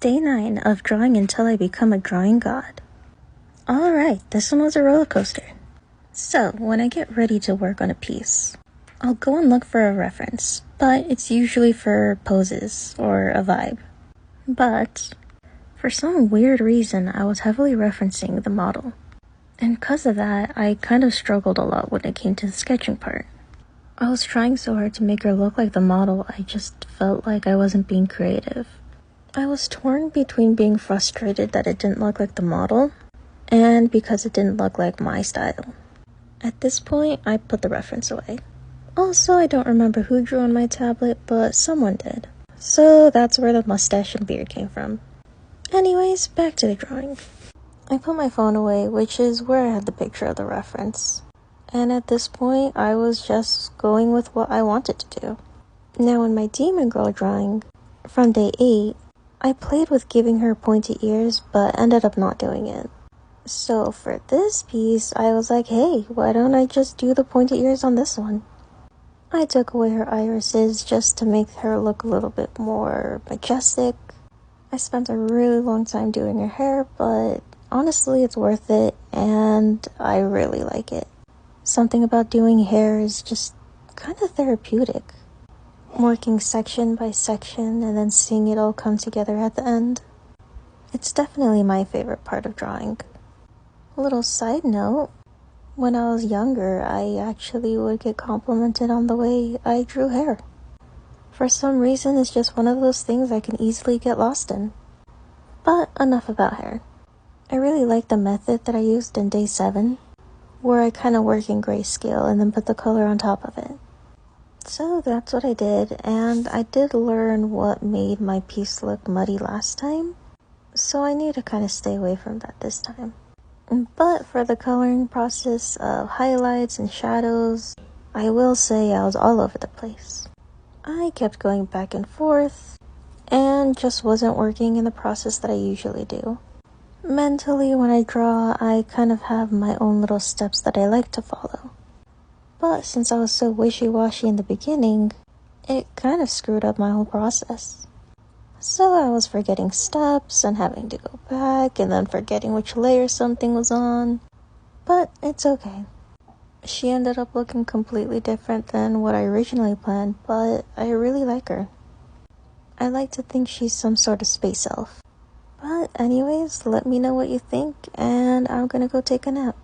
Day 9 of drawing until I become a drawing god. Alright, this one was a roller coaster. So, when I get ready to work on a piece, I'll go and look for a reference, but it's usually for poses or a vibe. But, for some weird reason, I was heavily referencing the model. And because of that, I kind of struggled a lot when it came to the sketching part. I was trying so hard to make her look like the model, I just felt like I wasn't being creative. I was torn between being frustrated that it didn't look like the model, and because it didn't look like my style. At this point, I put the reference away. Also, I don't remember who drew on my tablet, but someone did. So that's where the mustache and beard came from. Anyways, back to the drawing. I put my phone away, which is where I had the picture of the reference. And at this point, I was just going with what I wanted to do. Now in my Demon Girl drawing, from day 8, I played with giving her pointy ears, but ended up not doing it. So for this piece, I was like, hey, why don't I just do the pointy ears on this one? I took away her irises just to make her look a little bit more majestic. I spent a really long time doing her hair, but honestly, it's worth it, and I really like it. Something about doing hair is just kind of therapeutic. Working section by section and then seeing it all come together at the end. It's definitely my favorite part of drawing. A little side note, when I was younger, I actually would get complimented on the way I drew hair. For some reason, it's just one of those things I can easily get lost in. But enough about hair. I really like the method that I used in day 7, where I kind of work in grayscale and then put the color on top of it. So that's what I did, and I did learn what made my piece look muddy last time, so I need to kind of stay away from that this time. But for the coloring process of highlights and shadows, I will say I was all over the place. I kept going back and forth, and just wasn't working in the process that I usually do. Mentally, when I draw, I kind of have my own little steps that I like to follow. But since I was so wishy-washy in the beginning, it kind of screwed up my whole process. So I was forgetting steps and having to go back and then forgetting which layer something was on. But it's okay. She ended up looking completely different than what I originally planned, but I really like her. I like to think she's some sort of space elf. But anyways, let me know what you think, and I'm gonna go take a nap.